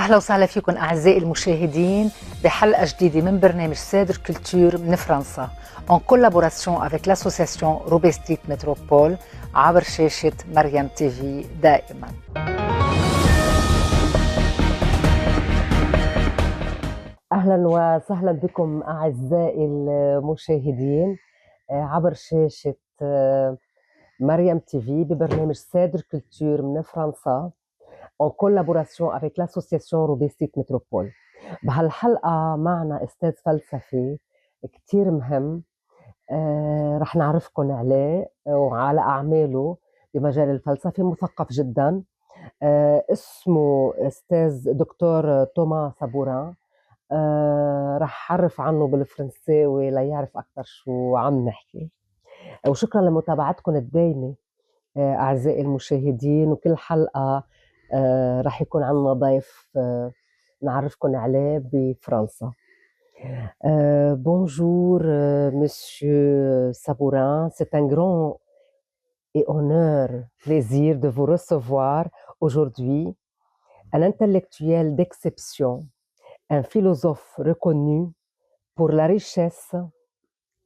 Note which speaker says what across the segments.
Speaker 1: أهلا وسهلا فيكم أعزائي المشاهدين بحلقة جديدة من برنامج سادر كولتور من فرنسا en collaboration avec l'association Roubaix Street Métropole عبر شاشة مريم تيفي دائما. أهلا وسهلا بكم أعزائي المشاهدين عبر شاشة مريم تيفي ببرنامج سادر كولتور من فرنسا en collaboration avec l'association Roubaix Street Métropole. بهالحلقة معنا أستاذ فلسفي كتير مهم رح نعرفكم عليه وعلى أعماله بمجال الفلسفة. مثقف جدا، اسمه أستاذ دكتور توما سابوران. رح أعرف عنه بالفرنساوي ليعرف أكثر شو عم نحكي. وشكرا لمتابعتكم الدائمة أعزائي المشاهدين. وكل حلقة رح يكون عندنا ضيف نعرفكم عليه بفرنسا. Bonjour, Monsieur Sabourin. C'est un grand et honneur, plaisir de vous recevoir aujourd'hui. Un intellectuel d'exception, un philosophe reconnu pour la richesse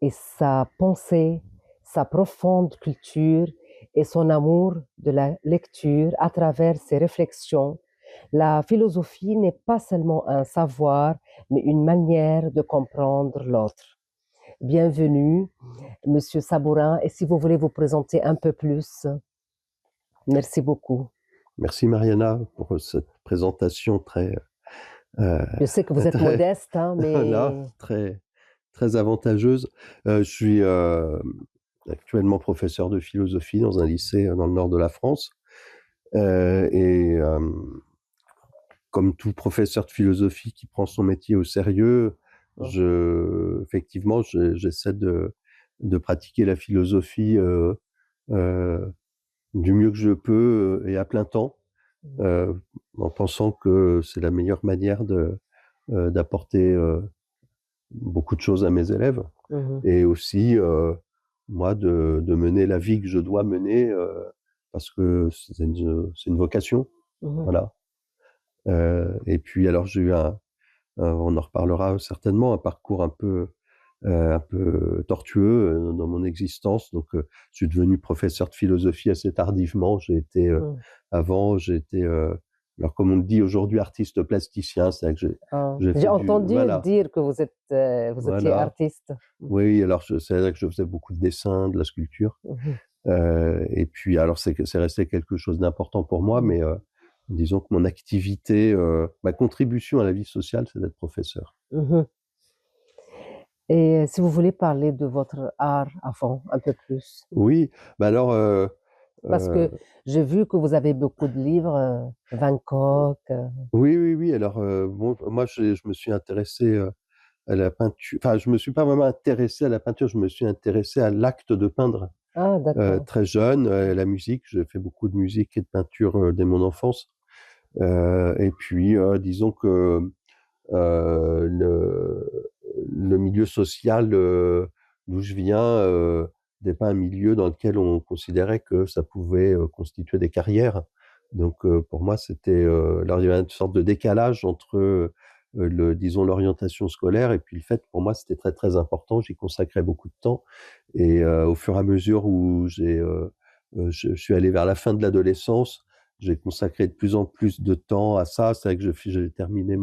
Speaker 1: et sa pensée, sa profonde culture et son amour de la lecture à travers ses réflexions. La philosophie n'est pas seulement un savoir, mais une manière de comprendre l'autre. Bienvenue, Monsieur Sabourin, et si vous voulez vous présenter un peu plus. Merci beaucoup.
Speaker 2: Merci Mariana pour cette présentation très...
Speaker 1: Je sais que vous êtes modeste, hein, mais...
Speaker 2: Voilà, très avantageuse. Je suis actuellement professeur de philosophie dans un lycée dans le nord de la France. Comme tout professeur de philosophie qui prend son métier au sérieux, effectivement, j'essaie de pratiquer la philosophie du mieux que je peux et à plein temps, en pensant que c'est la meilleure manière d'apporter beaucoup de choses à mes élèves, et aussi moi de mener la vie que je dois mener parce que c'est une vocation. Voilà. Et puis alors j'ai eu on en reparlera certainement, un parcours un peu tortueux dans mon existence. Donc je suis devenu professeur de philosophie assez tardivement. Avant j'étais alors comme on dit aujourd'hui, artiste plasticien. C'est que
Speaker 1: j'ai entendu dire que vous étiez artiste.
Speaker 2: Oui, alors c'est-à-dire que je faisais beaucoup de dessins, de la sculpture. Et puis alors c'est resté quelque chose d'important pour moi, mais disons que mon activité, ma contribution à la vie sociale, c'est d'être professeur.
Speaker 1: Et si vous voulez parler de votre art avant, un peu plus.
Speaker 2: Oui, bah alors...
Speaker 1: Parce que j'ai vu que vous avez beaucoup de livres, Van Gogh.
Speaker 2: Oui. Alors, bon, moi, je me suis intéressé à la peinture. Enfin, je me suis pas vraiment intéressé à la peinture, je me suis intéressé à l'acte de peindre.
Speaker 1: Ah, d'accord.
Speaker 2: Très jeune, la musique, j'ai fait beaucoup de musique et de peinture dès mon enfance. Et puis, disons que le milieu social d'où je viens n'est pas un milieu dans lequel on considérait que ça pouvait constituer des carrières. Donc, pour moi, c'était alors il y avait une sorte de décalage entre disons l'orientation scolaire et puis le fait, pour moi, c'était très très important. J'y consacrais beaucoup de temps, et au fur et à mesure où je suis allé vers la fin de l'adolescence, j'ai consacré de plus en plus de temps à ça. C'est vrai que j'ai terminé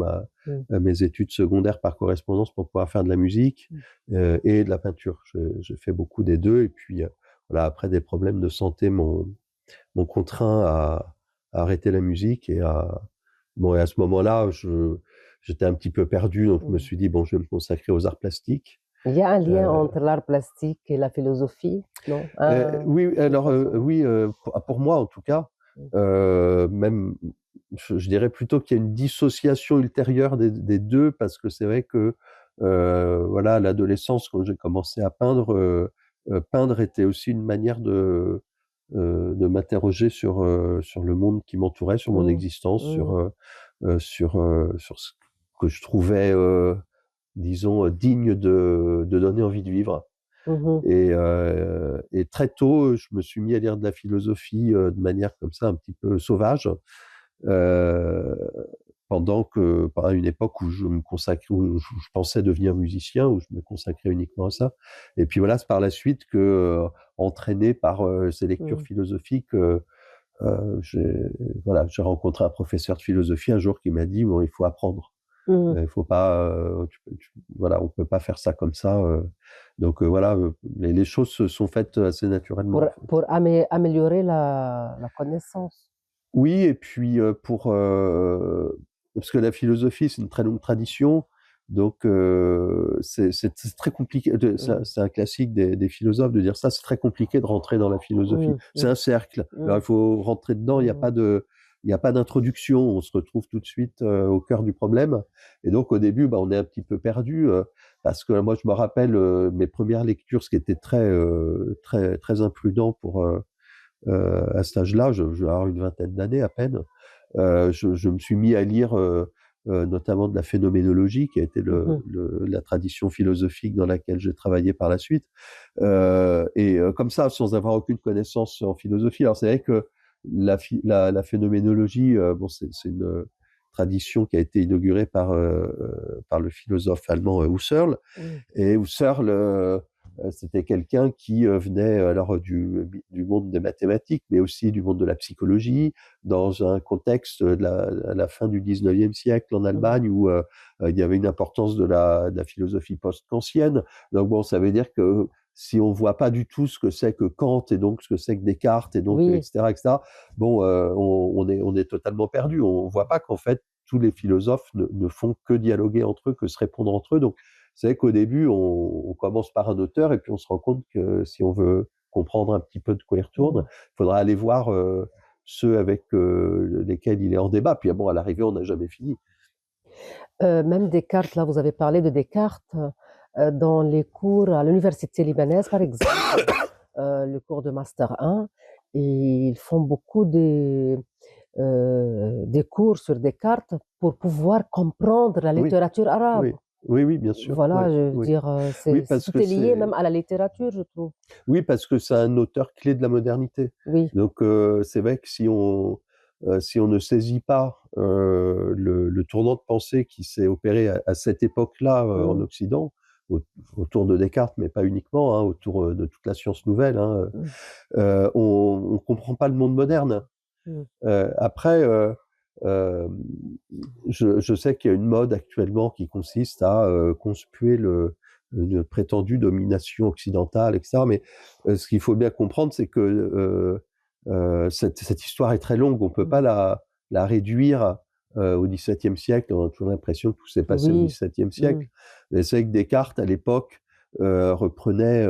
Speaker 2: mes études secondaires par correspondance pour pouvoir faire de la musique et de la peinture. J'ai fait beaucoup des deux, et puis voilà, après des problèmes de santé m'ont contraint à arrêter la musique, et à ce moment-là, j'étais un petit peu perdu, donc je me suis dit bon, je vais me consacrer aux arts plastiques.
Speaker 1: Il y a un lien entre l'art plastique et la philosophie, non?
Speaker 2: Oui, alors oui, pour moi en tout cas. Même, je dirais plutôt qu'il y a une dissociation ultérieure des deux, parce que c'est vrai que voilà, à l'adolescence, quand j'ai commencé à peindre, peindre était aussi une manière de m'interroger sur le monde qui m'entourait, sur mon existence, sur ce que je trouvais, disons, digne de donner envie de vivre. Et très tôt, je me suis mis à lire de la philosophie de manière comme ça, un petit peu sauvage. pendant une époque où je me consacrais, où je pensais devenir musicien, où je me consacrais uniquement à ça. Et puis voilà, c'est par la suite que, entraîné par ces lectures
Speaker 1: Mmh.
Speaker 2: philosophiques, j'ai rencontré un professeur de philosophie un jour qui m'a dit, bon, il faut apprendre.
Speaker 1: Mmh.
Speaker 2: Il faut pas, voilà, on peut pas faire ça comme ça. Donc voilà, les choses se sont faites assez naturellement. En fait.
Speaker 1: Pour améliorer la connaissance.
Speaker 2: Oui, et puis parce que la philosophie, c'est une très longue tradition, donc c'est très compliqué.
Speaker 1: Mmh.
Speaker 2: C'est un classique des philosophes de dire ça. C'est très compliqué de rentrer dans la philosophie.
Speaker 1: Mmh.
Speaker 2: C'est
Speaker 1: Mmh.
Speaker 2: un cercle. Alors
Speaker 1: Mmh.
Speaker 2: il faut rentrer dedans.
Speaker 1: Mmh.
Speaker 2: Il y a pas d'introduction. On se retrouve tout de suite au cœur du problème. Et donc au début, on est un petit peu perdu parce que moi je me rappelle mes premières lectures, ce qui était très très imprudent pour à cet âge-là, je vais avoir une vingtaine d'années à peine, je me suis mis à lire notamment de la phénoménologie, qui a été
Speaker 1: Mmh.
Speaker 2: la tradition philosophique dans laquelle j'ai travaillé par la suite, et comme ça, sans avoir aucune connaissance en philosophie. Alors c'est vrai que la phénoménologie, bon, c'est une tradition qui a été inaugurée par le philosophe allemand Husserl,
Speaker 1: Mmh.
Speaker 2: et Husserl, c'était quelqu'un qui venait alors du monde des mathématiques, mais aussi du monde de la psychologie, dans un contexte à la fin du 19e siècle en
Speaker 1: Mmh.
Speaker 2: Allemagne où il y avait une importance de la philosophie post-kantienne. Donc bon, ça veut dire que si on voit pas du tout ce que c'est que Kant et donc ce que c'est que Descartes et donc
Speaker 1: Oui,
Speaker 2: etc., etc., bon, on est totalement perdu. On voit pas qu'en fait tous les philosophes ne font que dialoguer entre eux, que se répondre entre eux. Donc c'est vrai qu'au début, on commence par un auteur et puis on se rend compte que si on veut comprendre un petit peu de quoi il retourne,
Speaker 1: mmh.
Speaker 2: il faudra aller voir ceux avec lesquels il est en débat. Puis bon, à l'arrivée, on n'a jamais fini.
Speaker 1: Même Descartes, là, vous avez parlé de Descartes, dans les cours à l'université libanaise, par exemple, le cours de master 1, ils font beaucoup des cours sur Descartes pour pouvoir comprendre la
Speaker 2: Oui,
Speaker 1: littérature arabe.
Speaker 2: oui, oui, oui, bien sûr. Oui,
Speaker 1: Voilà, je veux
Speaker 2: oui.
Speaker 1: dire,
Speaker 2: Oui,
Speaker 1: c'est
Speaker 2: parce
Speaker 1: tout
Speaker 2: que
Speaker 1: est lié
Speaker 2: c'est
Speaker 1: même à la littérature, je trouve.
Speaker 2: oui, parce que c'est un auteur clé de la modernité.
Speaker 1: Oui.
Speaker 2: Donc c'est vrai que si on ne saisit pas le tournant de pensée qui s'est opéré à cette époque-là en
Speaker 1: Mmh.
Speaker 2: Occident, au autour de Descartes, mais pas uniquement, hein, autour de toute la science nouvelle, hein,
Speaker 1: Mmh.
Speaker 2: on comprend pas le monde moderne.
Speaker 1: Mmh.
Speaker 2: Après, je sais qu'il y a une mode actuellement qui consiste à conspuer une prétendue domination occidentale, etc. Mais ce qu'il faut bien comprendre, c'est que cette histoire est très longue. On peut pas
Speaker 1: Mmh.
Speaker 2: la réduire au XVIIe siècle. On a toujours l'impression que tout s'est passé au
Speaker 1: Oui.
Speaker 2: XVIIe
Speaker 1: Mmh.
Speaker 2: siècle. Mais c'est vrai que Descartes, à l'époque, reprenait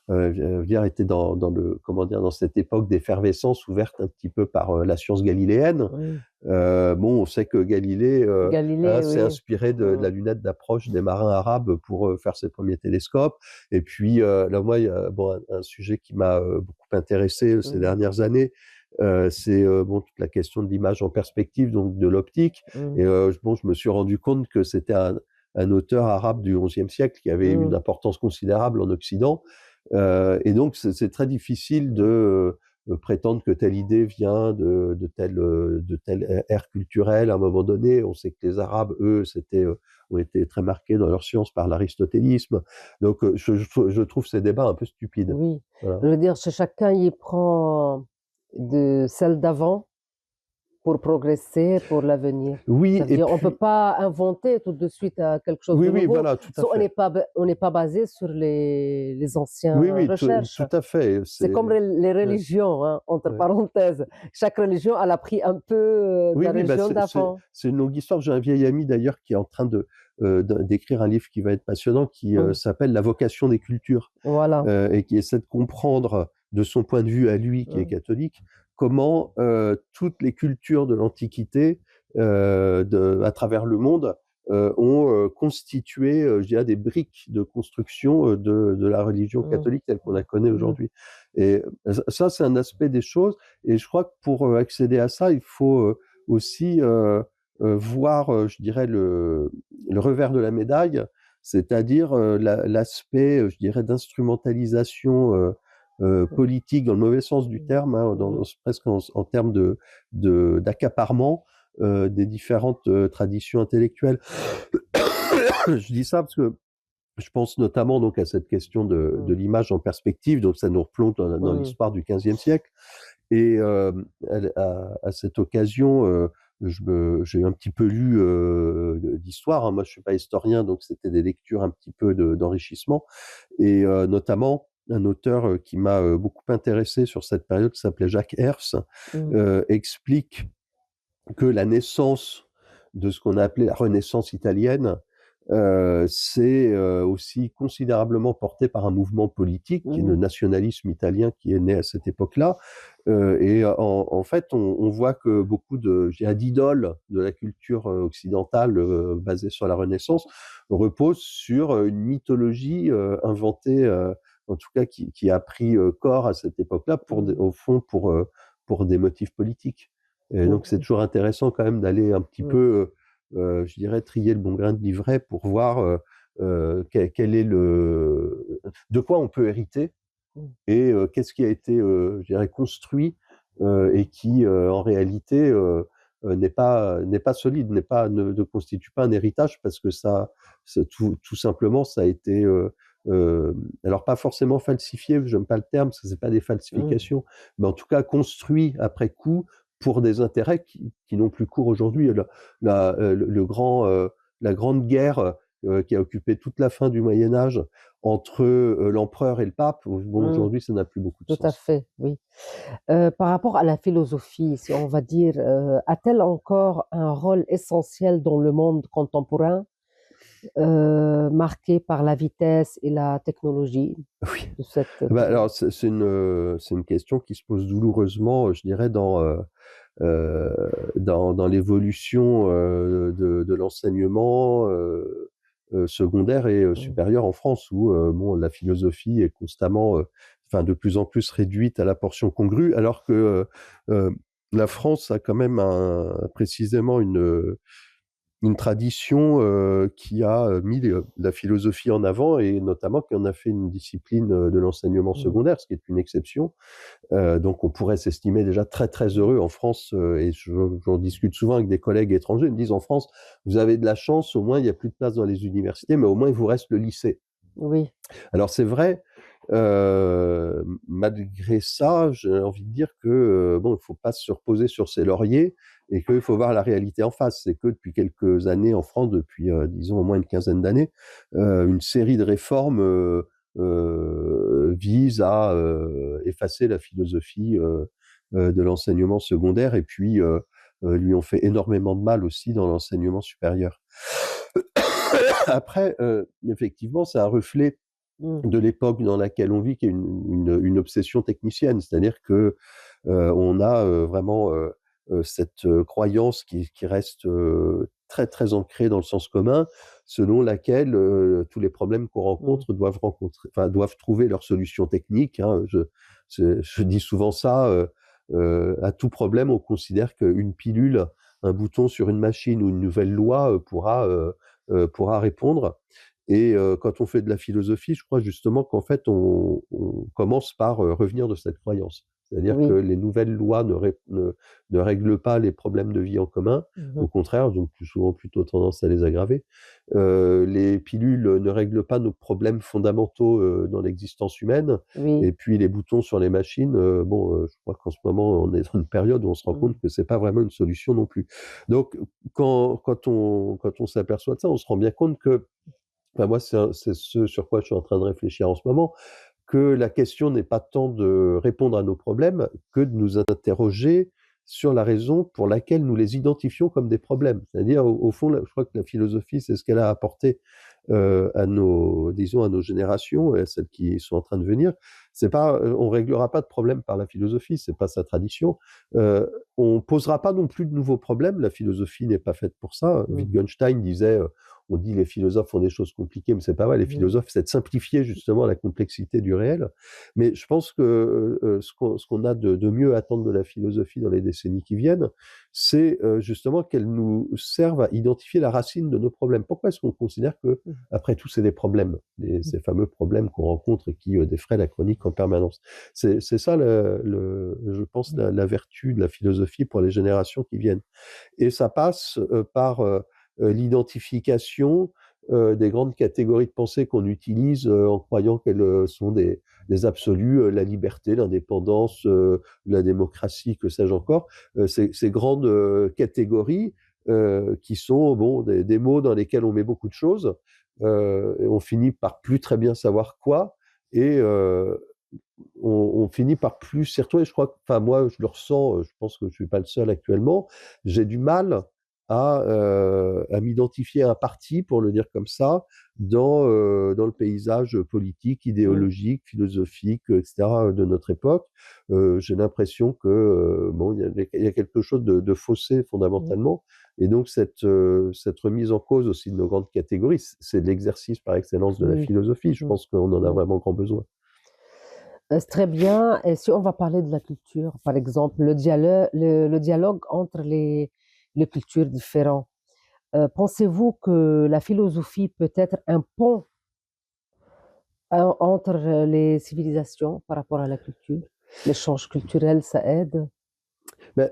Speaker 2: je veux dire, était dans le, comment dire, dans cette époque d'effervescence ouverte un petit peu par la science galiléenne.
Speaker 1: Oui.
Speaker 2: Bon, on sait que Galilée hein,
Speaker 1: Galilée,
Speaker 2: s'est
Speaker 1: oui.
Speaker 2: inspiré de
Speaker 1: Mmh.
Speaker 2: la lunette d'approche des marins arabes pour faire ses premiers télescopes. Et puis là, moi, il y a bon, un sujet qui m'a beaucoup intéressé ces
Speaker 1: Mmh.
Speaker 2: dernières années. C'est bon, toute la question de l'image en perspective, donc de l'optique.
Speaker 1: Mmh.
Speaker 2: Et bon, je me suis rendu compte que c'était un auteur arabe du XIe siècle qui avait une
Speaker 1: Mmh.
Speaker 2: importance considérable en Occident. Et donc, c'est très difficile de prétendre que telle idée vient de telle ère culturelle. À un moment donné, on sait que les Arabes, eux, ont été très marqués dans leur science par l'aristotélisme. Donc, je trouve ces débats un peu stupides.
Speaker 1: Oui.
Speaker 2: Voilà.
Speaker 1: Je veux dire, chacun y prend de celle d'avant pour progresser pour l'avenir.
Speaker 2: Oui,
Speaker 1: Ça veut
Speaker 2: et
Speaker 1: dire, on peut
Speaker 2: puis,
Speaker 1: pas inventer tout de suite quelque chose
Speaker 2: oui,
Speaker 1: de
Speaker 2: oui,
Speaker 1: nouveau.
Speaker 2: voilà, tout à
Speaker 1: So,
Speaker 2: fait.
Speaker 1: on n'est pas basé sur les anciens
Speaker 2: Oui, oui,
Speaker 1: recherches.
Speaker 2: tout à fait.
Speaker 1: C'est comme les
Speaker 2: Ouais,
Speaker 1: religions, hein, entre
Speaker 2: ouais.
Speaker 1: parenthèses. Chaque religion, elle a pris un peu de
Speaker 2: Oui,
Speaker 1: la
Speaker 2: oui,
Speaker 1: religion d'avant.
Speaker 2: c'est une longue histoire. J'ai un vieil ami d'ailleurs qui est en train d'écrire un livre qui va être passionnant, qui
Speaker 1: Mmh.
Speaker 2: s'appelle La vocation des cultures,
Speaker 1: Voilà.
Speaker 2: et qui essaie de comprendre, de son point de vue à lui, qui est
Speaker 1: Mmh.
Speaker 2: catholique, comment toutes les cultures de l'Antiquité, à travers le monde, ont constitué, je dirais, des briques de construction de la religion
Speaker 1: Mmh.
Speaker 2: catholique telle qu'on la connaît
Speaker 1: Mmh.
Speaker 2: aujourd'hui. Et ça, c'est un aspect des choses. Et je crois que pour accéder à ça, il faut aussi voir, je dirais, le revers de la médaille, c'est-à-dire l'aspect, je dirais, d'instrumentalisation politique dans le mauvais sens du terme, hein,
Speaker 1: Mmh.
Speaker 2: presque en termes d'accaparement des différentes traditions intellectuelles. Je dis ça parce que je pense notamment donc à cette question de l'image en perspective, donc ça nous replonge dans l'histoire du XVe siècle. Et à cette occasion, j'ai un petit peu lu d'histoire. Hein. Moi, je suis pas historien, donc c'était des lectures un petit peu d'enrichissement. Et notamment, un auteur qui m'a beaucoup intéressé sur cette période, qui s'appelait Jacques Herfs, explique que la naissance de ce qu'on a appelé la Renaissance italienne, c'est aussi considérablement porté par un mouvement politique, qui est le nationalisme italien, qui est né à cette époque-là. Et en fait, on voit que beaucoup d'idoles de la culture occidentale basée sur la Renaissance reposent sur une mythologie inventée, en tout cas qui a pris corps à cette époque-là, au fond pour des motifs politiques. Et donc c'est toujours intéressant quand même d'aller un petit peu, je dirais, trier le bon grain de l'ivraie pour voir quel est de quoi on peut hériter et qu'est-ce qui a été, je dirais, construit et qui, en réalité, n'est pas solide, ne constitue pas un héritage parce que tout simplement, ça a été, alors pas forcément falsifié, j'aime pas le terme parce que c'est pas des falsifications, mais en tout cas construit après coup pour des intérêts qui n'ont plus cours aujourd'hui. La grande guerre qui a occupé toute la fin du Moyen Âge entre l'empereur et le pape, bon, aujourd'hui, ça n'a plus beaucoup de sens.
Speaker 1: Tout à fait, oui. Par rapport à la philosophie, si on va dire, a-t-elle encore un rôle essentiel dans le monde contemporain, marqué par la vitesse et la technologie
Speaker 2: Oui.
Speaker 1: de cette...
Speaker 2: Alors, c'est une question qui se pose douloureusement, je dirais, dans l'évolution de l'enseignement secondaire et supérieur en France, où bon, la philosophie est constamment, enfin de plus en plus réduite à la portion congrue, alors que la France a quand même précisément une tradition qui a mis la philosophie en avant et notamment qui en a fait une discipline de l'enseignement secondaire, ce qui est une exception. Donc on pourrait s'estimer déjà très très heureux en France et j'en discute souvent avec des collègues étrangers, ils me disent en France, vous avez de la chance, au moins il n'y a plus de place dans les universités, mais au moins il vous reste le lycée.
Speaker 1: Oui.
Speaker 2: Alors c'est vrai, malgré ça, j'ai envie de dire que bon, il ne faut pas se reposer sur ses lauriers et qu'il faut voir la réalité en face. C'est que depuis quelques années en France, depuis disons au moins une quinzaine d'années, une série de réformes vise à effacer la philosophie de l'enseignement secondaire et puis lui ont fait énormément de mal aussi dans l'enseignement supérieur. Après, effectivement, c'est un reflet de l'époque dans laquelle on vit, qui est une obsession technicienne, c'est-à-dire que on a vraiment cette croyance qui reste très très ancrée dans le sens commun, selon laquelle tous les problèmes qu'on rencontre doivent trouver leur solution technique. Hein. Je dis souvent ça. À tout problème, on considère qu'une pilule, un bouton sur une machine ou une nouvelle loi pourra répondre. Et quand on fait de la philosophie, je crois justement qu'en fait, on commence par revenir de cette croyance. C'est-à-dire que les nouvelles lois ne règlent pas les problèmes de vie en commun. Au contraire, elles ont plus souvent plutôt tendance à les aggraver. Les pilules ne règlent pas nos problèmes fondamentaux dans l'existence humaine. Et puis les boutons sur les machines, je crois qu'en ce moment, on est dans une période où on se rend compte que c'est pas vraiment une solution non plus. Donc, quand on s'aperçoit de ça, on se rend bien compte que, enfin, moi, c'est ce sur quoi je suis en train de réfléchir en ce moment, que la question n'est pas tant de répondre à nos problèmes que de nous interroger sur la raison pour laquelle nous les identifions comme des problèmes. C'est-à-dire, au fond, je crois que la philosophie, c'est ce qu'elle a apporté à nos générations et à celles qui sont en train de venir. C'est pas, on réglera pas de problème par la philosophie, c'est pas sa tradition. On posera pas non plus de nouveaux problèmes. La philosophie n'est pas faite pour ça. Wittgenstein disait, on dit les philosophes font des choses compliquées, mais c'est pas vrai. Les philosophes, c'est de simplifier justement la complexité du réel. Mais je pense que ce qu'on a de mieux à attendre de la philosophie dans les décennies qui viennent, c'est justement qu'elle nous serve à identifier la racine de nos problèmes. Pourquoi est-ce qu'on considère que, après tout, c'est des problèmes, ces fameux problèmes qu'on rencontre et qui défraient la chronique en permanence. C'est ça, je pense, la vertu de la philosophie pour les générations qui viennent. Et ça passe par l'identification des grandes catégories de pensée qu'on utilise en croyant qu'elles sont des absolus, la liberté, l'indépendance, la démocratie, que sais-je encore. Ces grandes catégories qui sont des mots dans lesquels on met beaucoup de choses. Et on finit par plus très bien savoir quoi. Et on finit par plus s'y retrouver. Je crois, enfin moi, je le ressens, je pense que je suis pas le seul actuellement, j'ai du mal à m'identifier à un parti, pour le dire comme ça, dans le paysage politique, idéologique, philosophique, etc., de notre époque. J'ai l'impression que il y a quelque chose de faussé fondamentalement. Et donc cette remise en cause aussi de nos grandes catégories, c'est l'exercice par excellence de la philosophie. Je pense qu'on en a vraiment grand besoin.
Speaker 1: C'est très bien. Et si on va parler de la culture, par exemple, le dialogue entre les cultures différentes, pensez-vous que la philosophie peut être un pont entre les civilisations par rapport à la culture? L'échange culturel, ça aide?
Speaker 2: Ben,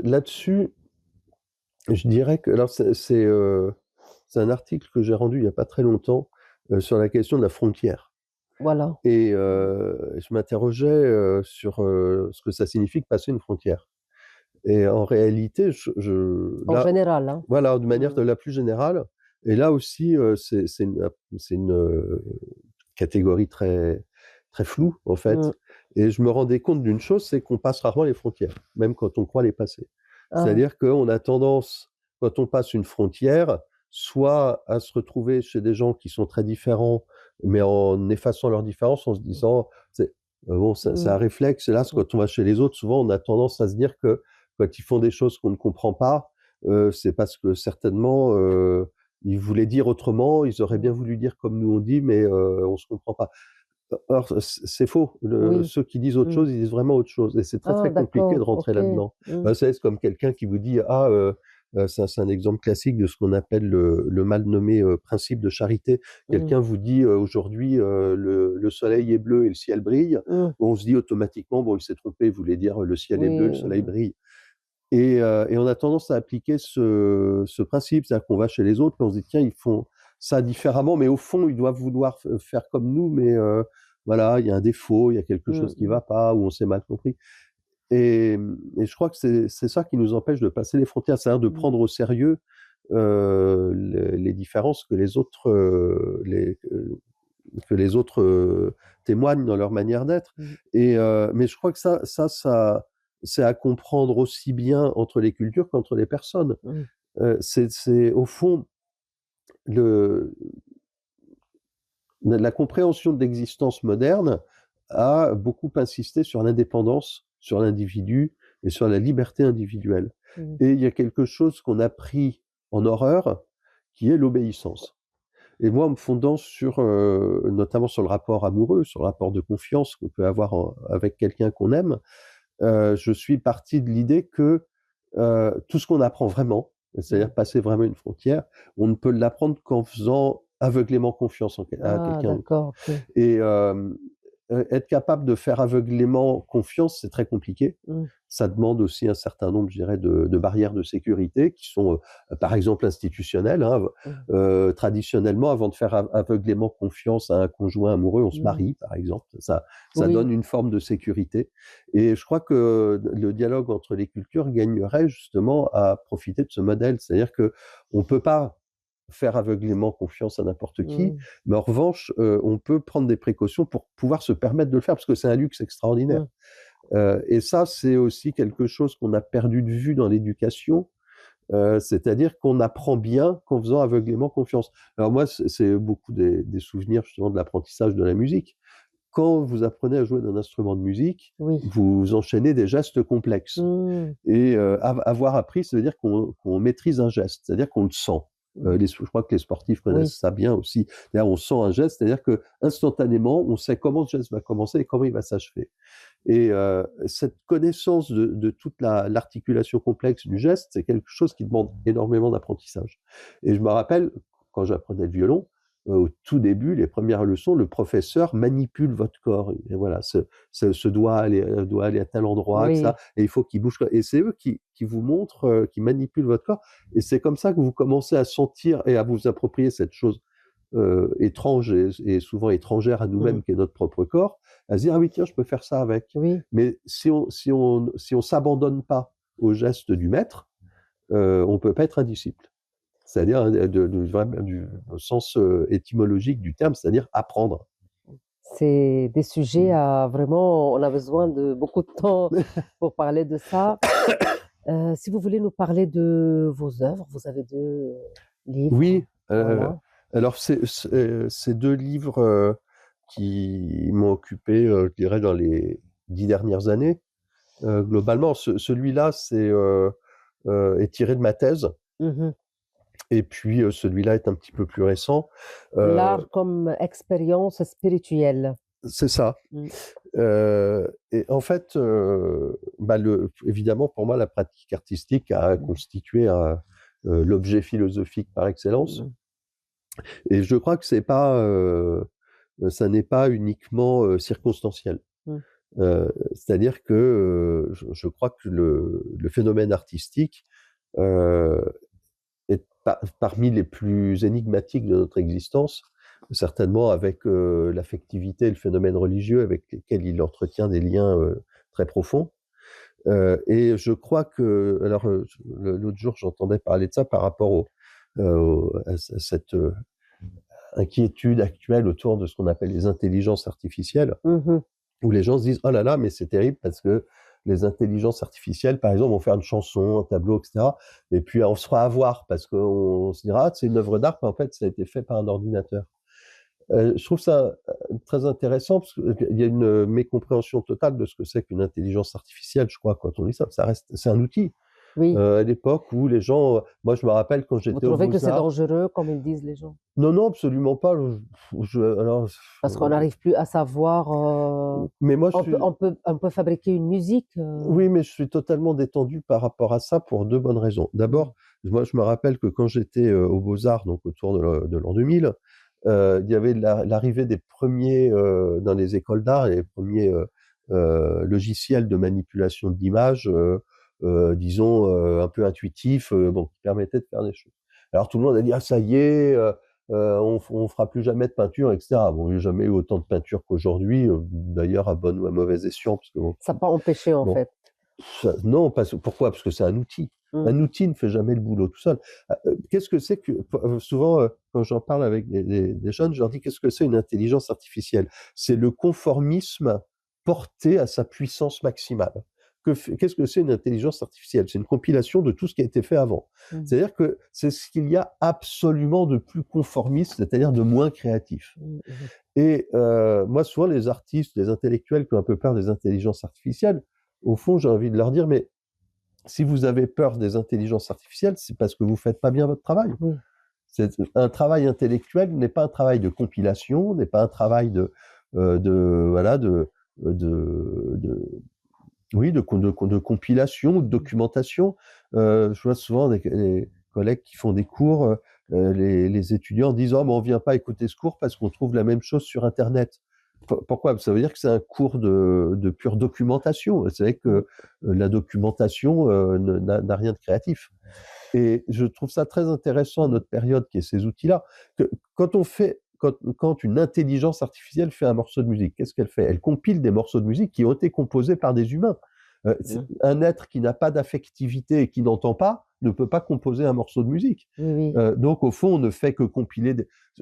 Speaker 2: là-dessus, je dirais que alors c'est un article que j'ai rendu il n'y a pas très longtemps sur la question de la frontière.
Speaker 1: Voilà.
Speaker 2: Et je m'interrogeais sur ce que ça signifie que passer une frontière. Et en réalité,
Speaker 1: En
Speaker 2: là,
Speaker 1: général, hein.
Speaker 2: voilà, de manière la plus générale. Et là aussi, c'est une catégorie très, très floue, en fait. Et je me rendais compte d'une chose, c'est qu'on passe rarement les frontières, même quand on croit les passer. C'est-à-dire qu'on a tendance, quand on passe une frontière, soit à se retrouver chez des gens qui sont très différents, mais en effaçant leurs différences, en se disant, c'est un réflexe. Hélas, quand on va chez les autres, souvent on a tendance à se dire que quand ils font des choses qu'on ne comprend pas, c'est parce que certainement ils voulaient dire autrement, ils auraient bien voulu dire comme nous on dit, mais on se comprend pas. Or, c'est faux. Ceux qui disent autre chose, ils disent vraiment autre chose. Et c'est très, très compliqué de rentrer là-dedans. C'est comme quelqu'un qui vous dit, c'est un exemple classique de ce qu'on appelle le mal nommé principe de charité. Quelqu'un vous dit aujourd'hui, le soleil est bleu et le ciel brille. On se dit automatiquement, il s'est trompé, il voulait dire le ciel est bleu, le soleil brille. Et on a tendance à appliquer ce principe, c'est-à-dire qu'on va chez les autres, et on se dit, tiens, ils font ça différemment, mais au fond, ils doivent vouloir faire comme nous, mais voilà, il y a un défaut, il y a quelque chose qui ne va pas, ou on s'est mal compris. Et je crois que c'est ça qui nous empêche de passer les frontières, c'est-à-dire de prendre au sérieux les différences que les autres témoignent dans leur manière d'être. Mais je crois que ça c'est à comprendre aussi bien entre les cultures qu'entre les personnes. C'est au fond la compréhension de l'existence moderne a beaucoup insisté sur l'indépendance, sur l'individu et sur la liberté individuelle. Et il y a quelque chose qu'on a pris en horreur, qui est l'obéissance. Et moi, en me fondant notamment sur le rapport amoureux, sur le rapport de confiance qu'on peut avoir avec quelqu'un qu'on aime, je suis parti de l'idée que tout ce qu'on apprend vraiment, c'est-à-dire passer vraiment une frontière, on ne peut l'apprendre qu'en faisant aveuglément confiance à quelqu'un.
Speaker 1: D'accord.
Speaker 2: Et être capable de faire aveuglément confiance, c'est très compliqué. Ça demande aussi un certain nombre, je dirais, de barrières de sécurité qui sont, par exemple, institutionnelles. Traditionnellement, avant de faire aveuglément confiance à un conjoint amoureux, on se marie, par exemple. Ça donne une forme de sécurité. Et je crois que le dialogue entre les cultures gagnerait justement à profiter de ce modèle. C'est-à-dire qu'on ne peut pas faire aveuglément confiance à n'importe qui, mais en revanche, on peut prendre des précautions pour pouvoir se permettre de le faire, parce que c'est un luxe extraordinaire. Et ça, c'est aussi quelque chose qu'on a perdu de vue dans l'éducation, c'est-à-dire qu'on apprend bien qu'en faisant aveuglément confiance. Alors moi, c'est beaucoup des souvenirs justement de l'apprentissage de la musique. Quand vous apprenez à jouer d'un instrument de musique, vous enchaînez des gestes complexes. Et avoir appris, ça veut dire qu'on maîtrise un geste, c'est-à-dire qu'on le sent. Je crois que les sportifs
Speaker 1: Oui,
Speaker 2: connaissent ça bien aussi. D'ailleurs, on sent un geste, c'est-à-dire que instantanément, on sait comment ce geste va commencer et comment il va s'achever. Et cette connaissance de toute l'articulation complexe du geste, c'est quelque chose qui demande énormément d'apprentissage. Et je me rappelle, quand j'apprenais le violon, au tout début, les premières leçons, le professeur manipule votre corps. Et voilà, ce doigt aller à tel endroit, que ça,
Speaker 1: oui,
Speaker 2: et il faut qu'il bouge. Et c'est eux qui vous montrent, qui manipulent votre corps. Et c'est comme ça que vous commencez à sentir et à vous approprier cette chose étrange et souvent étrangère à nous-mêmes, qui est notre propre corps, à se dire, ah oui, tiens, je peux faire ça avec.
Speaker 1: oui.
Speaker 2: Mais si on s'abandonne pas au geste du maître, on peut pas être un disciple. C'est-à-dire du sens étymologique du terme, c'est-à-dire apprendre.
Speaker 1: C'est des sujets à vraiment, on a besoin de beaucoup de temps pour parler de ça. Si vous voulez nous parler de vos œuvres, vous avez 2 livres,
Speaker 2: Oui,
Speaker 1: voilà.
Speaker 2: alors c'est 2 livres qui m'ont occupé, je dirais, dans les 10 dernières années. Globalement, celui-là, est tiré de ma thèse.
Speaker 1: Mmh.
Speaker 2: Et puis, celui-là est un petit peu plus récent.
Speaker 1: L'art comme expérience spirituelle.
Speaker 2: C'est ça.
Speaker 1: Mmh.
Speaker 2: Et en fait, bah, évidemment, pour moi, la pratique artistique a constitué l'objet philosophique par excellence.
Speaker 1: Mmh.
Speaker 2: Et je crois que ça n'est pas uniquement circonstanciel.
Speaker 1: Mmh.
Speaker 2: C'est-à-dire que je crois que le phénomène artistique est parmi les plus énigmatiques de notre existence, certainement avec l'affectivité et le phénomène religieux avec lesquels il entretient des liens très profonds. Et je crois que, alors l'autre jour j'entendais parler de ça par rapport à cette inquiétude actuelle autour de ce qu'on appelle les intelligences artificielles,
Speaker 1: Mmh.
Speaker 2: où les gens se disent oh là là, mais c'est terrible parce que les intelligences artificielles, par exemple, vont faire une chanson, un tableau, etc. Et puis on se fera avoir parce qu'on se dira ah, c'est une œuvre d'art, mais en fait ça a été fait par un ordinateur. Je trouve ça très intéressant parce qu'il y a une mécompréhension totale de ce que c'est qu'une intelligence artificielle, je crois, quand on dit ça. C'est un outil.
Speaker 1: Oui.
Speaker 2: À l'époque où les gens, moi je me rappelle quand
Speaker 1: Vous
Speaker 2: j'étais aux
Speaker 1: trouvez que c'est
Speaker 2: Beaux-Arts.
Speaker 1: dangereux comme ils disent les gens?
Speaker 2: Non, non, absolument pas. Alors,
Speaker 1: Parce qu'on n'arrive plus à savoir,
Speaker 2: mais moi je
Speaker 1: on peut
Speaker 2: suis,
Speaker 1: on peut on peut fabriquer une musique,
Speaker 2: oui, mais je suis totalement détendu par rapport à ça pour 2 bonnes raisons.
Speaker 1: Mmh.
Speaker 2: D'abord, moi je me rappelle que quand j'étais aux Beaux-Arts, donc autour de l'an 2000, il y avait l'arrivée des premiers dans les écoles d'art, les premiers logiciels de manipulation de l'image, disons un peu intuitifs, bon, qui permettaient de faire des choses. Alors tout le monde a dit ah ça y est, on fera plus jamais de peinture, etc. Bon, il n'y a jamais eu autant de peinture qu'aujourd'hui, d'ailleurs à bon ou à mauvais escient, parce que
Speaker 1: Ça n'a pas empêché en
Speaker 2: bon,
Speaker 1: fait.
Speaker 2: non, pourquoi? Parce que c'est un outil.
Speaker 1: Mmh.
Speaker 2: Un outil ne fait jamais le boulot tout seul. Qu'est-ce que c'est que souvent, quand j'en parle avec des jeunes, je leur dis: «Qu'est-ce que c'est une intelligence artificielle?» C'est le conformisme porté à sa puissance maximale. Qu'est-ce que c'est une intelligence artificielle? C'est une compilation de tout ce qui a été fait avant.
Speaker 1: Mmh.
Speaker 2: C'est-à-dire que c'est ce qu'il y a absolument de plus conformiste, c'est-à-dire de moins créatif.
Speaker 1: Mmh mh.
Speaker 2: Et moi, souvent, les artistes, les intellectuels qui ont un peu peur des intelligences artificielles, au fond, j'ai envie de leur dire: «Mais si vous avez peur des intelligences artificielles, c'est parce que vous faites pas bien votre travail.
Speaker 1: Oui.
Speaker 2: Un travail intellectuel n'est pas un travail de compilation, n'est pas un travail voilà, de oui, de compilation, de documentation. Je vois souvent des collègues qui font des cours, les étudiants disent: «Oh, mais on vient pas écouter ce cours parce qu'on trouve la même chose sur internet». Pourquoi? Ça veut dire que c'est un cours de pure documentation. C'est vrai que
Speaker 1: Mmh.
Speaker 2: la documentation n'a rien de créatif. Et je trouve ça très intéressant à notre période, qui est ces outils-là, que quand une intelligence artificielle fait un morceau de musique, qu'est-ce qu'elle fait? Elle compile des morceaux de musique qui ont été composés par des humains.
Speaker 1: Mmh.
Speaker 2: Un être qui n'a pas d'affectivité et qui n'entend pas ne peut pas composer un morceau de musique.
Speaker 1: Oui, oui.
Speaker 2: Donc au fond, on ne fait que compiler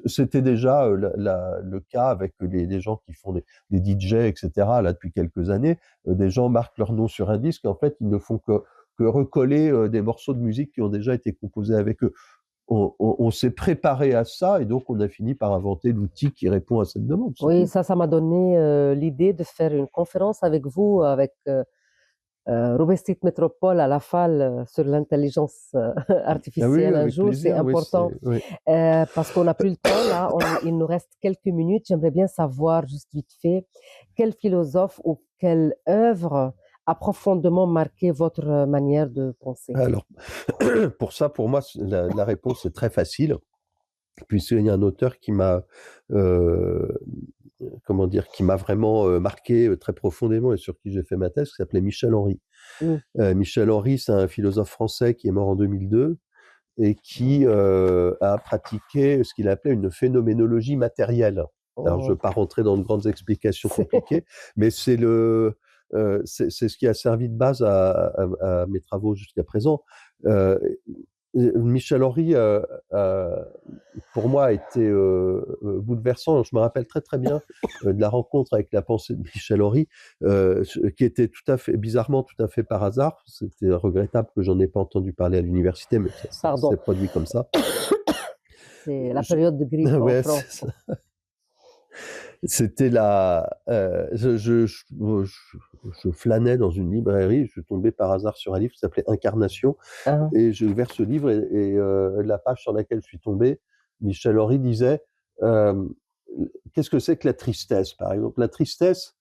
Speaker 2: c'était déjà le cas avec les gens qui font des DJ, etc., là, depuis quelques années. Des gens marquent leur nom sur un disque, en fait, ils ne font que recoller des morceaux de musique qui ont déjà été composés avec eux. On s'est préparé à ça et donc on a fini par inventer l'outil qui répond à cette demande, c'est
Speaker 1: Oui,
Speaker 2: tout.
Speaker 1: ça m'a donné, l'idée de faire une conférence avec vous, avec, Robestit Métropole à la FAL sur l'intelligence
Speaker 2: Ah oui,
Speaker 1: artificielle un
Speaker 2: avec
Speaker 1: jour, c'est
Speaker 2: plaisir, oui,
Speaker 1: important.
Speaker 2: oui.
Speaker 1: Parce qu'on n'a plus le temps là, il nous reste quelques minutes. J'aimerais bien savoir, juste vite fait, quel philosophe ou quelle œuvre a profondément marqué votre manière de penser?
Speaker 2: Alors, pour moi, la réponse est très facile, puisqu'il y a un auteur qui m'a, comment dire, qui m'a vraiment marqué très profondément et sur qui j'ai fait ma thèse, qui s'appelait Michel Henry.
Speaker 1: Mm.
Speaker 2: Michel Henry, c'est un philosophe français qui est mort en 2002 et qui a pratiqué ce qu'il appelait une phénoménologie matérielle. Alors, je ne veux pas rentrer dans de grandes explications compliquées, mais c'est ce qui a servi de base à mes travaux jusqu'à présent. Michel Henry, pour moi, a été bouleversant. Je me rappelle très très bien de la rencontre avec la pensée de Michel Henry, qui était tout à fait, bizarrement, tout à fait par hasard. C'était regrettable que j'en ai pas entendu parler à l'université, mais ça s'est produit comme ça.
Speaker 1: C'est la période de grippe en
Speaker 2: Ouais,
Speaker 1: France.
Speaker 2: c'était je flânais dans une librairie, je suis tombé par hasard sur un livre qui s'appelait Incarnation, et j'ai ouvert ce livre et la page sur laquelle je suis tombé, Michel Henry disait qu'est-ce que c'est que la tristesse, par exemple. La tristesse,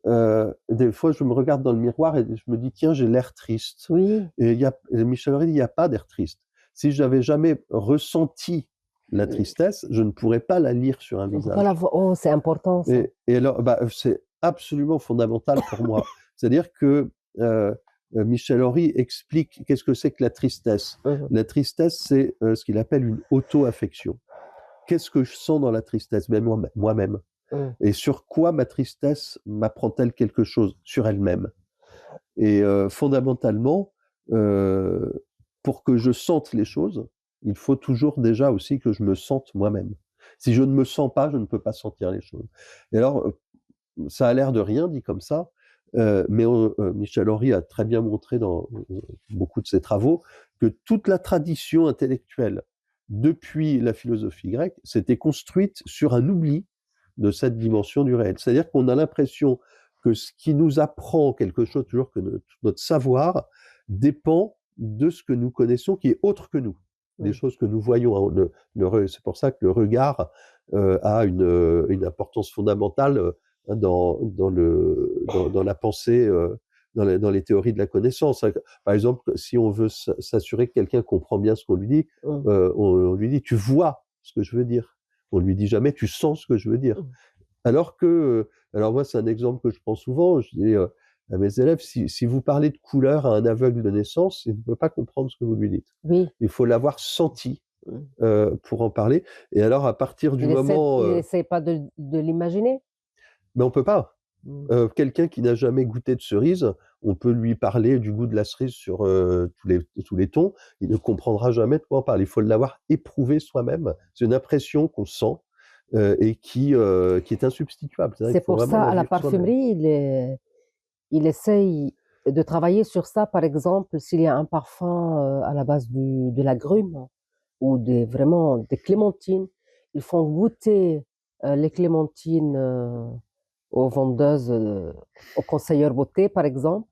Speaker 2: des fois je me regarde dans le miroir et je me dis tiens, j'ai l'air triste.
Speaker 1: Oui.
Speaker 2: Et Michel Henry dit il n'y a pas d'air triste. Si j'avais jamais ressenti la tristesse, je ne pourrais pas la lire sur un visage.
Speaker 1: Oh, c'est important ça.
Speaker 2: Et alors, c'est absolument fondamental pour moi. C'est-à-dire que Michel Henry explique qu'est-ce que c'est que la tristesse. La tristesse, c'est ce qu'il appelle une auto-affection. Qu'est-ce que je sens dans la tristesse? Moi-même. Et sur quoi ma tristesse m'apprend-elle quelque chose? Sur elle-même. Et fondamentalement, pour que je sente les choses, il faut toujours déjà aussi que je me sente moi-même. Si je ne me sens pas, je ne peux pas sentir les choses. Et alors, ça a l'air de rien dit comme ça, mais Michel Henry a très bien montré dans beaucoup de ses travaux que toute la tradition intellectuelle, depuis la philosophie grecque, s'était construite sur un oubli de cette dimension du réel. C'est-à-dire qu'on a l'impression que ce qui nous apprend quelque chose, toujours que notre savoir, dépend de ce que nous connaissons qui est autre que nous. Des choses que nous voyons. C'est pour ça que le regard a une importance fondamentale dans la pensée, dans les théories de la connaissance. Par exemple, si on veut s'assurer que quelqu'un comprend bien ce qu'on lui dit, on lui dit « tu vois ce que je veux dire ». On lui dit jamais « tu sens ce que je veux dire ». Alors moi, c'est un exemple que je prends souvent, je dis à mes élèves, si vous parlez de couleur à un aveugle de naissance, il ne peut pas comprendre ce que vous lui dites.
Speaker 1: Oui.
Speaker 2: Il faut l'avoir senti pour en parler. Et alors, à partir du moment...
Speaker 1: Il n'essaie pas de l'imaginer?
Speaker 2: Mais on ne peut pas. Quelqu'un qui n'a jamais goûté de cerise, on peut lui parler du goût de la cerise sur tous les tons, il ne comprendra jamais de quoi on parle. Il faut l'avoir éprouvé soi-même. C'est une impression qu'on sent et qui est insubstituable.
Speaker 1: C'est pour ça, à la parfumerie, il essaye de travailler sur ça. Par exemple, s'il y a un parfum à la base de l'agrume ou vraiment des clémentines, ils font goûter les clémentines aux vendeuses, aux conseillères beauté, par exemple,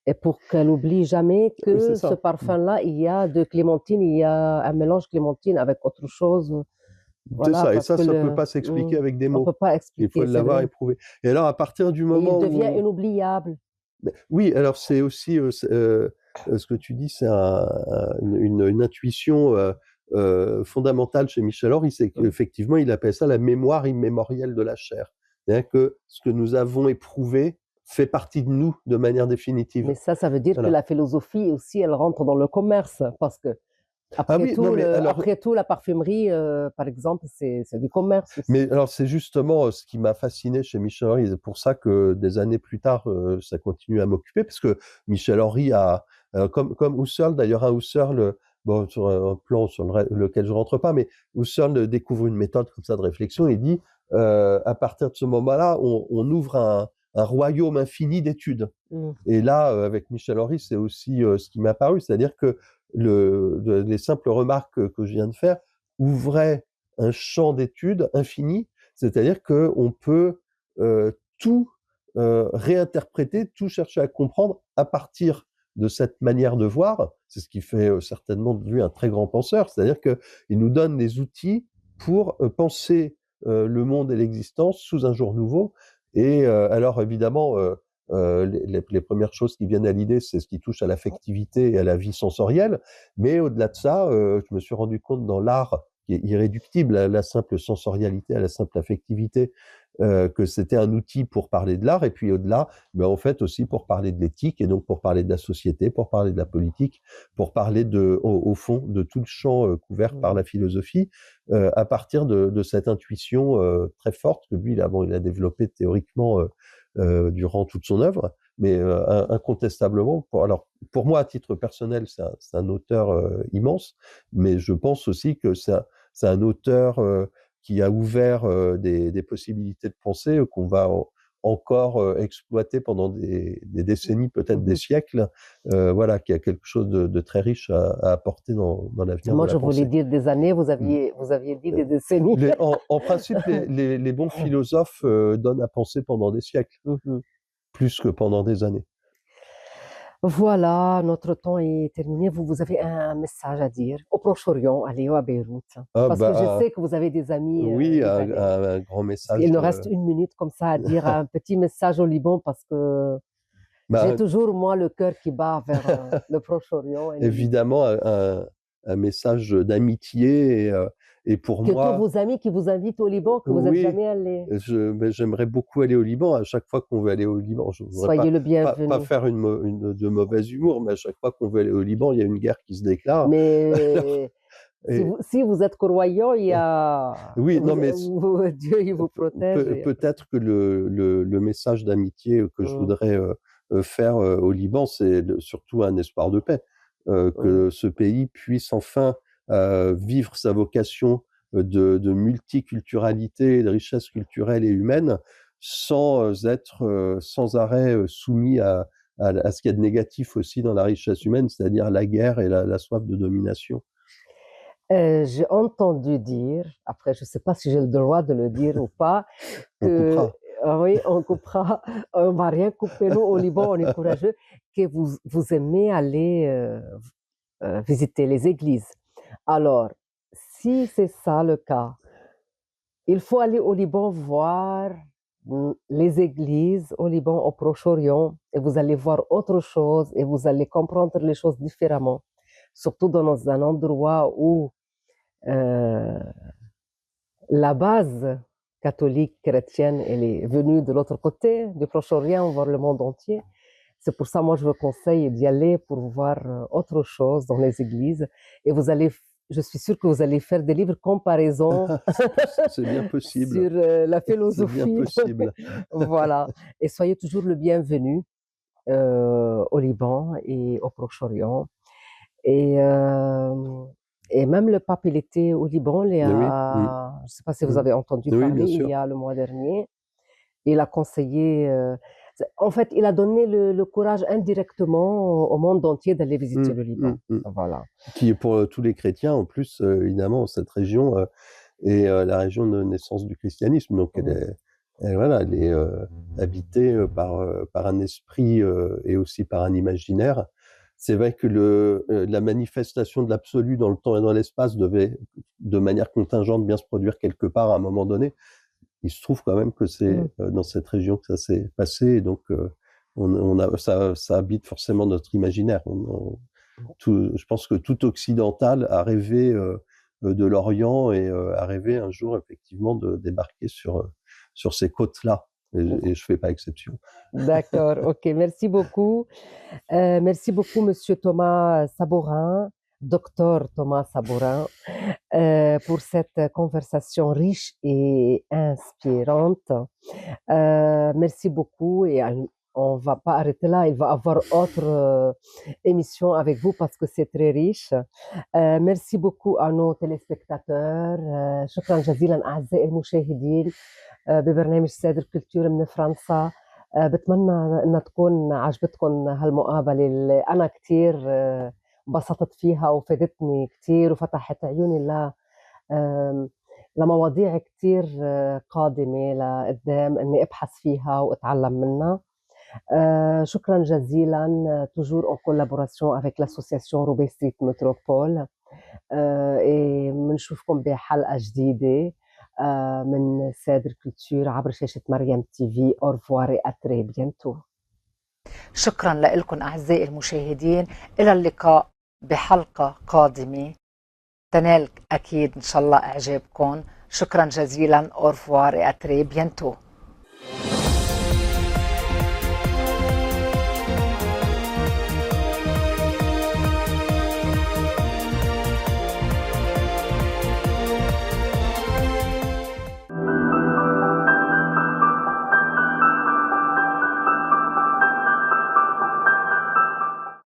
Speaker 1: et pour qu'elle n'oublie jamais que ce parfum-là, il y a de clémentine, il y a un mélange clémentine avec autre chose.
Speaker 2: C'est ça, et ça ne peut pas s'expliquer avec des mots.
Speaker 1: On peut pas expliquer.
Speaker 2: Il faut l'avoir éprouvé. Et alors, à partir du moment
Speaker 1: où... Il devient inoubliable.
Speaker 2: Oui, alors c'est aussi, ce que tu dis, c'est une intuition fondamentale chez Michel Henry, c'est qu'effectivement, il appelle ça la mémoire immémorielle de la chair. C'est-à-dire que ce que nous avons éprouvé fait partie de nous de manière définitive.
Speaker 1: Mais ça veut dire que la philosophie aussi, elle rentre dans le commerce, parce que après tout, la parfumerie, par exemple, c'est du commerce aussi.
Speaker 2: Mais alors, c'est justement ce qui m'a fasciné chez Michel Henry. C'est pour ça que des années plus tard, ça continue à m'occuper, parce que Michel Henry a, comme Husserl, d'ailleurs, Husserl, sur un plan sur lequel je rentre pas, mais Husserl découvre une méthode comme ça de réflexion. Il dit, à partir de ce moment-là, on ouvre un royaume infini d'études. Et là, avec Michel Henry, c'est aussi ce qui m'est apparu, c'est-à-dire que les simples remarques que je viens de faire ouvraient un champ d'études infini, c'est-à-dire qu'on peut tout réinterpréter, tout chercher à comprendre à partir de cette manière de voir. C'est ce qui fait certainement de lui un très grand penseur, c'est-à-dire qu'il nous donne des outils pour penser le monde et l'existence sous un jour nouveau. Et alors évidemment, les premières choses qui viennent à l'idée, c'est ce qui touche à l'affectivité et à la vie sensorielle, mais au-delà de ça, je me suis rendu compte dans l'art, qui est irréductible à la simple sensorialité, à la simple affectivité, que c'était un outil pour parler de l'art, et puis au-delà, ben en fait aussi pour parler de l'éthique, et donc pour parler de la société, pour parler de la politique, pour parler au fond de tout le champ couvert par la philosophie, à partir de cette intuition très forte que lui, il a développée théoriquement durant toute son œuvre, mais incontestablement, pour moi, à titre personnel, c'est un auteur immense, mais je pense aussi que c'est un auteur qui a ouvert des possibilités de pensée qu'on va encore exploiter pendant des décennies, peut-être des siècles, voilà, qui a quelque chose de très riche à apporter dans l'avenir de
Speaker 1: Moi,
Speaker 2: la
Speaker 1: je voulais
Speaker 2: pensée.
Speaker 1: dire des années, vous aviez dit des décennies.
Speaker 2: En principe, les bons philosophes donnent à penser pendant des siècles, plus que pendant des années.
Speaker 1: Voilà, notre temps est terminé. Vous avez un message à dire au Proche-Orient, allez, ou à Beyrouth.
Speaker 2: Ah
Speaker 1: Parce que je
Speaker 2: bah,
Speaker 1: sais que vous avez des amis
Speaker 2: oui,
Speaker 1: libanais.
Speaker 2: un grand message.
Speaker 1: Il nous reste une minute comme ça à dire un petit message au Liban parce que j'ai
Speaker 2: Bah,
Speaker 1: toujours, moi, le cœur qui bat vers le Proche-Orient.
Speaker 2: évidemment, un message d'amitié et pour
Speaker 1: Que tous
Speaker 2: moi,
Speaker 1: vos amis qui vous invitent au Liban, que vous n'êtes
Speaker 2: oui,
Speaker 1: jamais allés,
Speaker 2: j'aimerais beaucoup aller au Liban. À chaque fois qu'on veut aller au Liban, je ne voudrais
Speaker 1: soyez le
Speaker 2: pas
Speaker 1: bienvenu.
Speaker 2: faire de mauvais humour, mais à chaque fois qu'on veut aller au Liban, il y a une guerre qui se déclare. Alors,
Speaker 1: Mais
Speaker 2: et,
Speaker 1: si vous êtes croyant, il y a...
Speaker 2: oui, non, mais
Speaker 1: Dieu, il vous protège.
Speaker 2: peut-être que le message d'amitié que je voudrais faire au Liban, c'est surtout un espoir de paix, que ce pays puisse enfin vivre sa vocation de multiculturalité, de richesse culturelle et humaine, sans être sans arrêt soumis à ce qu'il y a de négatif aussi dans la richesse humaine, c'est-à-dire la guerre et la soif de domination.
Speaker 1: J'ai entendu dire, après je ne sais pas si j'ai le droit de le dire ou pas,
Speaker 2: On
Speaker 1: que
Speaker 2: coupera.
Speaker 1: oui, on coupera, on va rien couper, nous au Liban, on est courageux, que vous aimez aller visiter les églises. Alors, si c'est ça le cas, il faut aller au Liban voir les églises au Liban, au Proche-Orient, et vous allez voir autre chose et vous allez comprendre les choses différemment. Surtout dans un endroit où la base catholique chrétienne, elle est venue de l'autre côté, du Proche-Orient, voir le monde entier. C'est pour ça, moi, je vous conseille d'y aller pour voir autre chose dans les églises. Et vous allez, je suis sûre que vous allez faire des livres comparaisons
Speaker 2: C'est bien possible.
Speaker 1: sur la philosophie.
Speaker 2: C'est bien possible.
Speaker 1: Voilà. Et soyez toujours le bienvenu au Liban et au Proche-Orient. Et même le pape, il était au Liban,
Speaker 2: Oui.
Speaker 1: je ne sais pas si vous avez entendu
Speaker 2: Oui,
Speaker 1: parler,
Speaker 2: bien
Speaker 1: il
Speaker 2: sûr.
Speaker 1: y a le mois dernier. Il a conseillé, en fait, il a donné le courage indirectement au monde entier d'aller visiter le Liban. Voilà.
Speaker 2: Qui est pour tous les chrétiens, en plus, évidemment, cette région est la région de naissance du christianisme. Donc, elle est habitée par un esprit et aussi par un imaginaire. C'est vrai que la manifestation de l'absolu dans le temps et dans l'espace devait, de manière contingente, bien se produire quelque part à un moment donné. Il se trouve quand même que c'est dans cette région que ça s'est passé, et donc ça habite forcément notre imaginaire. Je pense que tout occidental a rêvé de l'Orient et a rêvé un jour effectivement de débarquer sur ces côtes-là. Et je fais pas exception.
Speaker 1: D'accord, ok, merci beaucoup. Merci beaucoup, Monsieur Thomas Sabourin, Docteur Thomas Sabourin, pour cette conversation riche et inspirante. Merci beaucoup et on va pas arrêter là, il va y avoir autre émission avec vous parce que c'est très riche. merci beaucoup à nos téléspectateurs. شكرا جزيلا أعزائي المشاهدين ببرنامج سادر كولتور من فرنسا. بتمنى انها تكون عجبتكم هالمقابله اللي انا كثير انبسطت فيها وفادتني كثير وفتحت عيوني ل لمواضيع كتير قادمة لقدام إني أبحث فيها وأتعلم منها. شكرا جزيلا. toujours en collaboration avec l'association Roubaix Street Métropole. بنشوفكم بحلقة جديدة من سادر كولتور عبر شاشة مريم تي في. au revoir et à très bientôt.
Speaker 3: شكرا لكم أعزائي المشاهدين، إلى اللقاء بحلقة قادمة تنال أكيد إن شاء الله إعجابكم. شكرا جزيلا. au revoir et à très bientôt.